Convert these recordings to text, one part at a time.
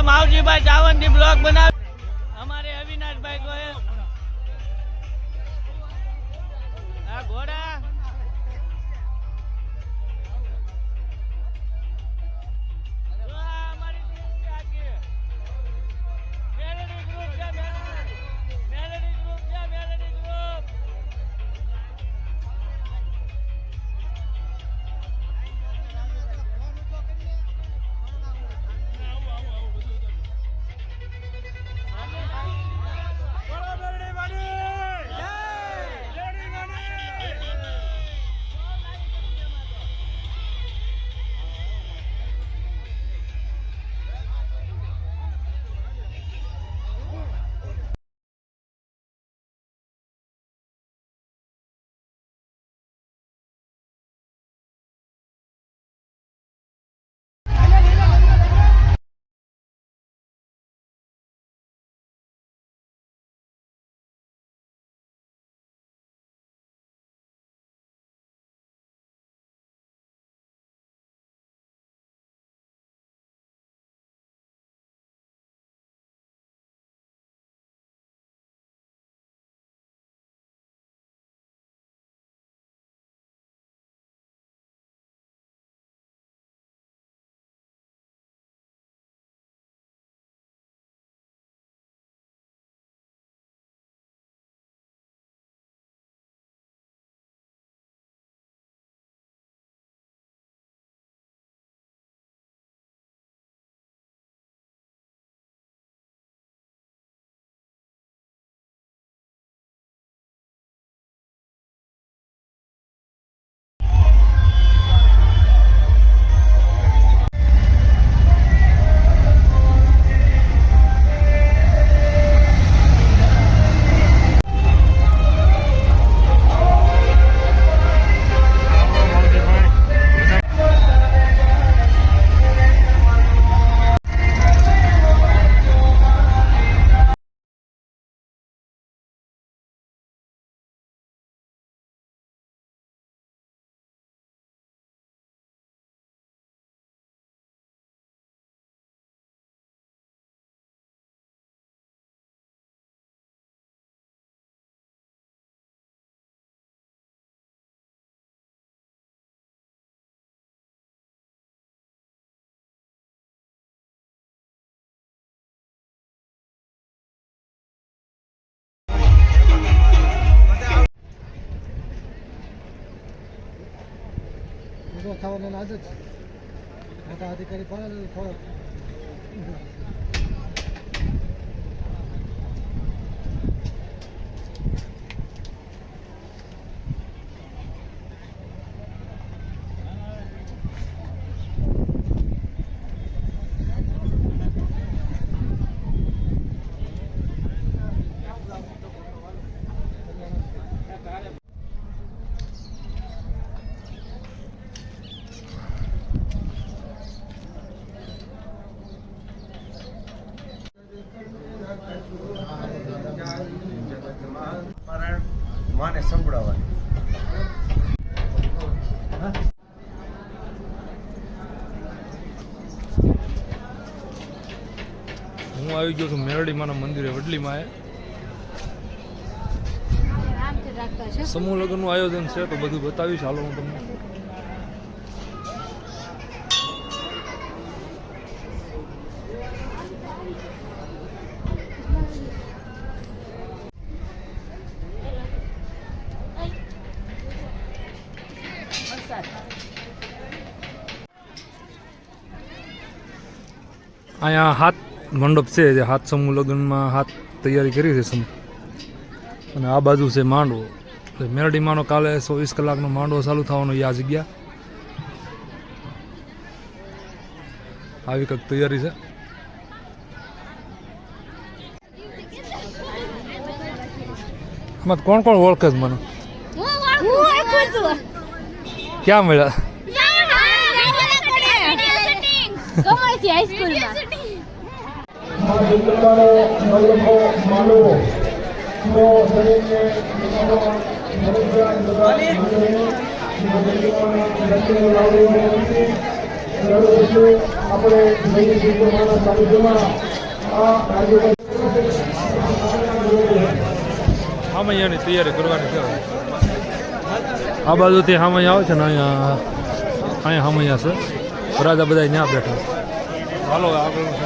અમારા માવજીભાઈ ચાવંતી બ્લોગ બનાવ અમારે અવિનાશભાઈ ગોયલ આ ઘોડા ખાવાના આજ જ મોટા અધિકારી પણ થોડોક માને સંભળાવવાની હું આવી ગયો છું મેરડીમાના મંદિરે વડલીમાં સમૂહ લગ્નનું આયોજન છે તો બધું બતાવીશ. હાલો હું તમને અહીંયા હાથ મંડપ છે જે હાથ સમૂહ લગ્નમાં હાથ તૈયારી કરી છે અને આ બાજુ છે માંડવો. મેરડીમાંનો કાલે 24 કલાકનો માંડવો ચાલુ થવાનો આ જગ્યા આવી કંઈક તૈયારી છે. એમાં કોણ કોણ ઓળખે છે મને? ક્યાં મળ્યા? હાઈસ્કૂલમાં આપણે નવી શિક્ષણના સાનિધ્યમાં આ રાજ્ય હામૈયાની તૈયારી કરવાની છે આ બાજુથી હામૈયા આવે છે ને અહીંયા હામૈયા છે રાજા બધા ત્યાં બેઠા હાલો આગળનું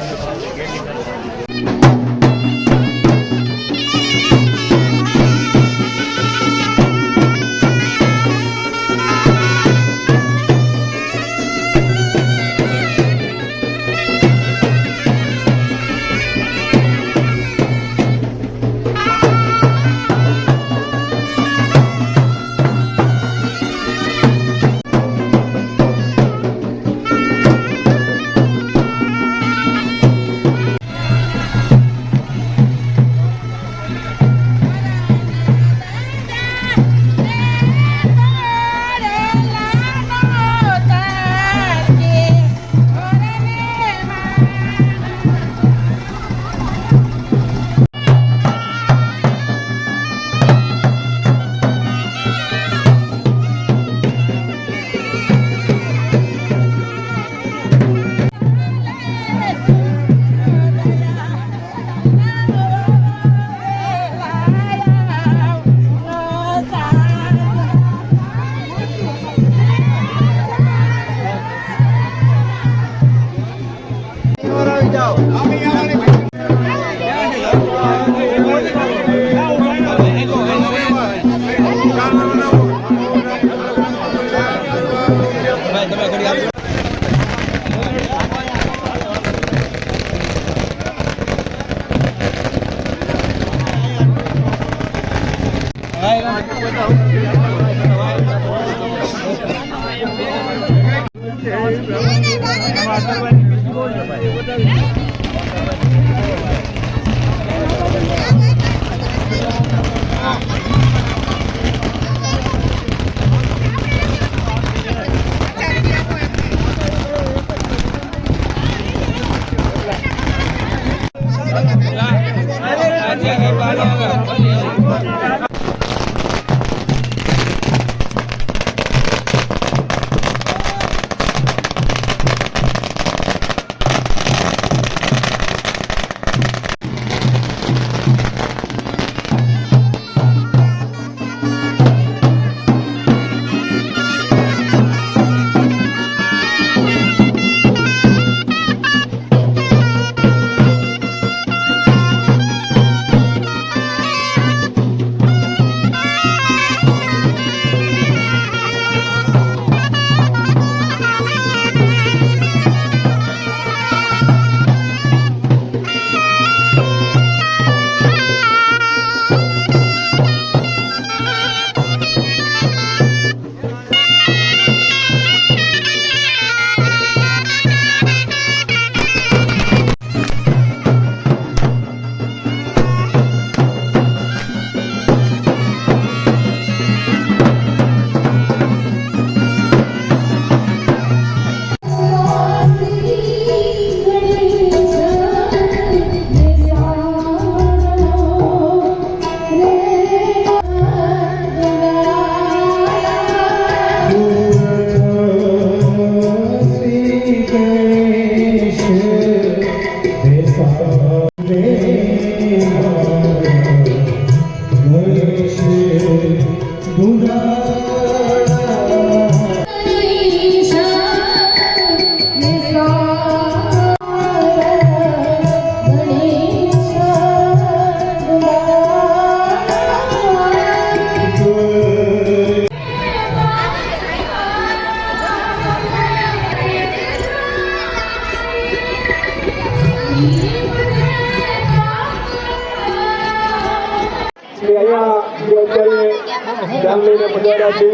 જામનગરના પધાર્યા છે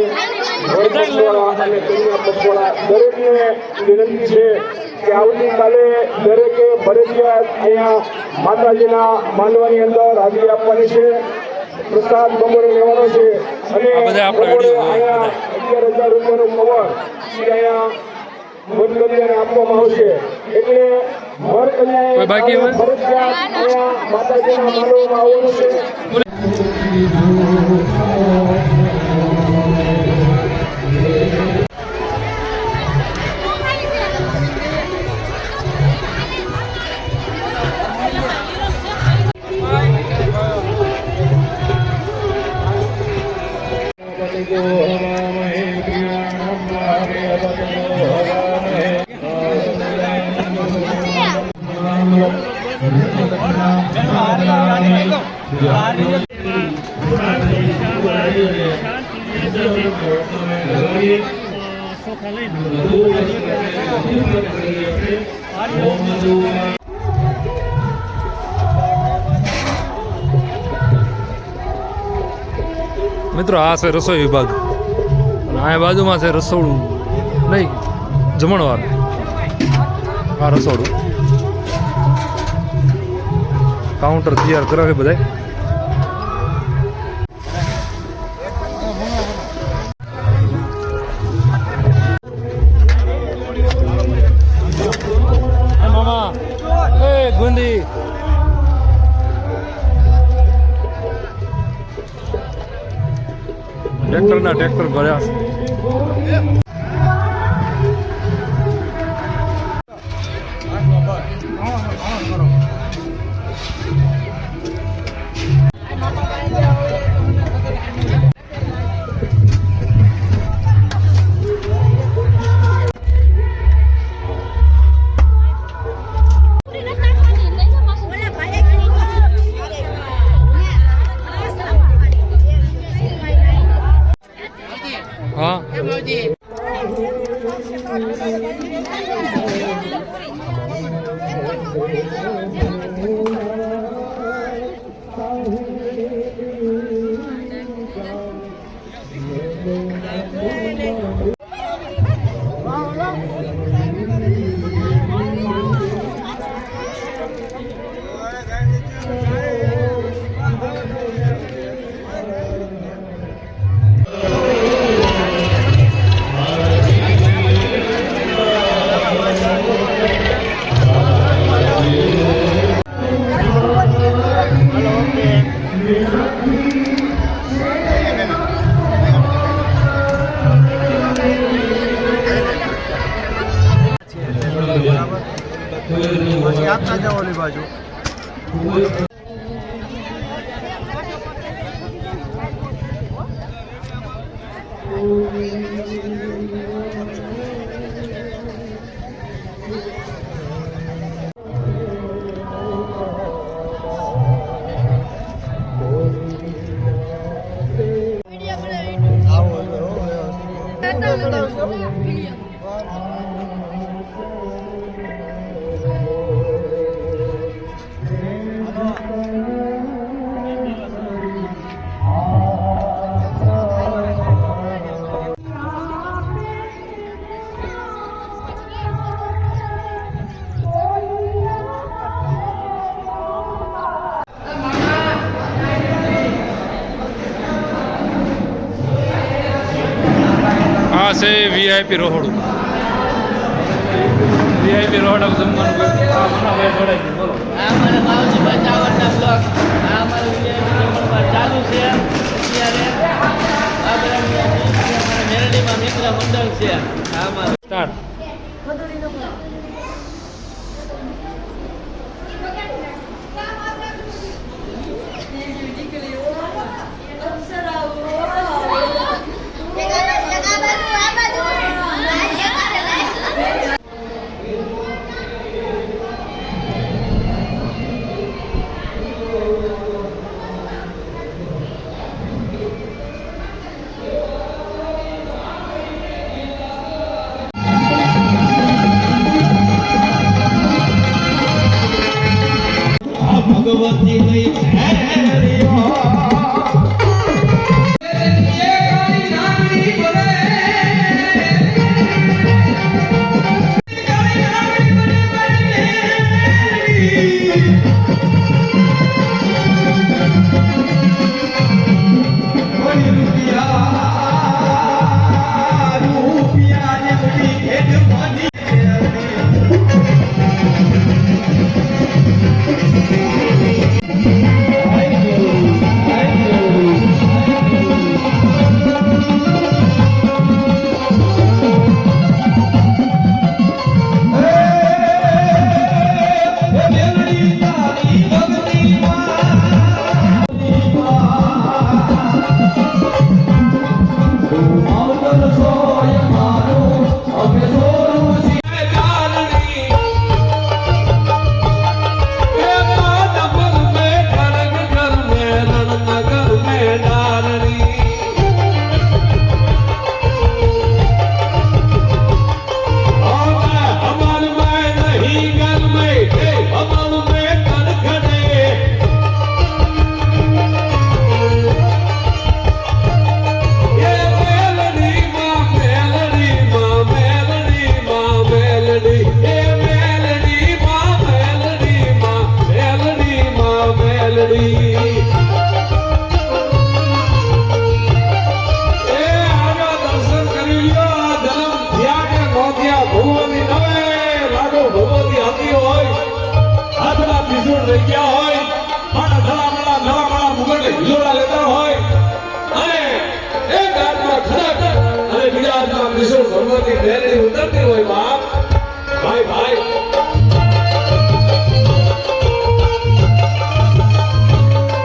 અને કન્યા પખવાડા દરેકને વિનંતી છે કે આવતીકાલે દરેકે ફરજિયાત અહીંયા માતાજીના માંડવાની અંદર હાજરી આપવાની છે, પ્રસાદ બપોરે લેવાનો છે અને બપોરે અહીંયા 11,000 રૂપિયાનું કવર અહીંયા બંધ આપવામાં આવશે. એટલે હર કન્યાએ ફરજિયાત અહીંયા માતાજીના માંડવામાં આવવાનું છે. મિત્રો આ છે રસોઈ વિભાગ અને આ બાજુમાં છે રસોડું નહીં જમણવાર. આ રસોડું કાઉન્ટર તૈયાર કરે છે બધા. મામા એ ગુંદી ટ્રેક્ટર ભર્યા છે. હા પછી આપતા જાઓ ઓલી બાજુ. આ છે વીઆઈપી રોહડું. વીઆઈપી રોહડા જમવાનું બોલો. આ અમારા માવજી પંચાવનના બ્લોક. આ અમારું જમણવાર ચાલુ છે અત્યારે. આ બધા મેરડીમાં મિત્ર મંડળ છે. આ અમારું સ્ટાર્ટ. ભગવતી લઈ મેલડી તારી ભગવતી મેલડી ઉતરતી હોય બાપ ભાઈ ભાઈ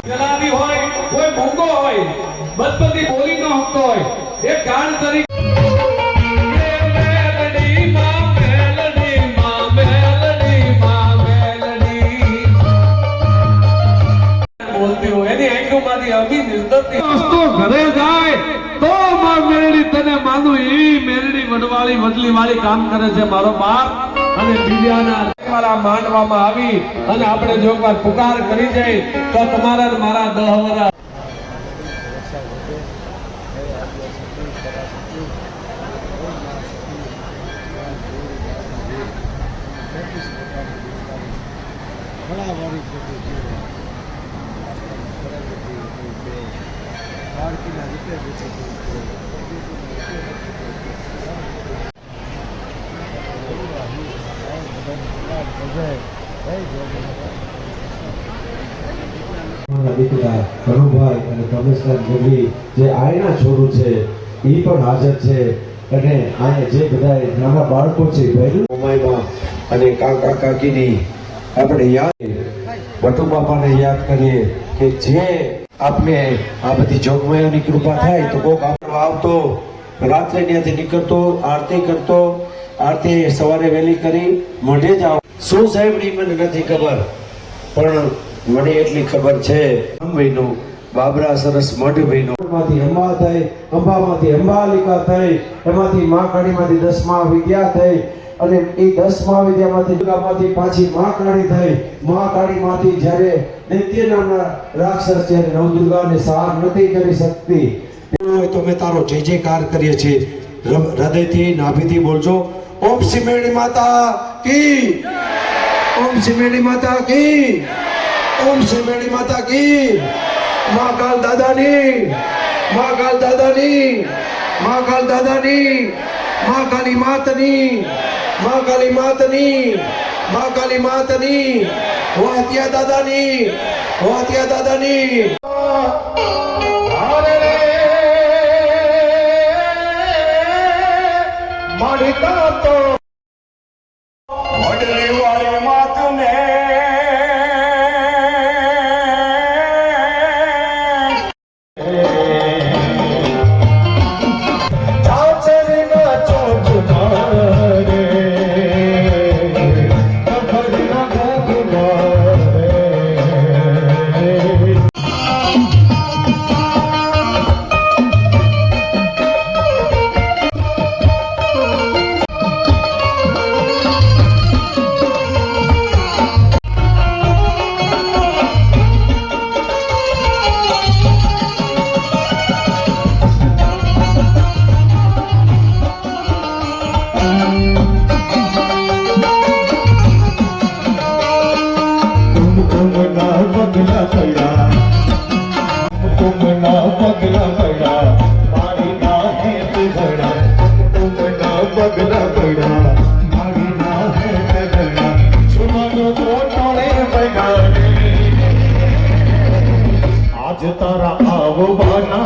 જલાવી હોય કોઈ મૂંગો હોય બદબદી બોલી ન શકતો હોય એ કાન તરીકે ઘરે જાય તો માં મેરડી તને માનું ઈ મેરડી વડવાળી વડલી વાળી કામ કરે છે મારો બાપ અને બીજાના મારા માંડવામાં આવી અને આપણે જો એકવાર પુકાર કરી જાય તો તમારા ને મારા 10 વર્ષ ઘણાવાળી બાળકીના રીતે દીકરા કનુભાઈ અને કમિશનર ગઢવી જે આયના છોરું છે એ પણ હાજર છે અને આ જે બધા નાના બાળકો છે મોમાઈમાં અને કાકા કાકીની આપણે યાદ બટુ બાપાને યાદ કરીએ કે જે આપણે આ બધી જોગમાયાની કૃપા થાય તો કોક આપણે આવતો રાત્રે ત્યાંથી નીકળતો આરતી કરતો આરતી સવારે વહેલી કરી મોઢે જ આવ શું સાહેબ ની મને નથી ખબર પણ મને એટલી ખબર છે ભાઈનું બાબરા સરસ મઢ ભાઈનું માંથી અંબા થઈ અંબામાંથી અંબાલિકા થઈ એમાંથી મા કાળીમાંથી 10મા વિદ્યા થઈ અને એ 10મા વિદ્યામાંથી દુર્ગામાંથી પાછી મા કાળી થઈ મા કાળીમાંથી જ્યારે દૈત્ય નામના રાક્ષસ જ્યારે નવદુર્ગાને સાર નથી કરી શકતી તો મેં તારો જય જયકાર કરીએ છીએ હૃદયથી નાભીથી બોલજો ઓમ સિમેણી માતા કી ઓમ સિમેણી માતા કી ઓમ સિમેણી માતા કી મહાકાલ દાદાની મહાકાલ દાદાની મહાકાલ દાદાની મહાકાલી માતની મહાકાલી માતની મહાકાલી માતની વાત્યા દાદાની વાત્યા દાદાની મળતા તો વડલી વાળી માતને आज तारा आववाना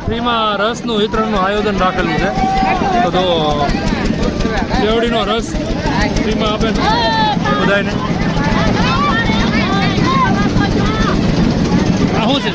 ફ્રીમાં રસનું વિતરણનું આયોજન રાખેલું છે. તો શેવડીનો રસ ફ્રીમાં આપે છે બધાને. આ શું છે?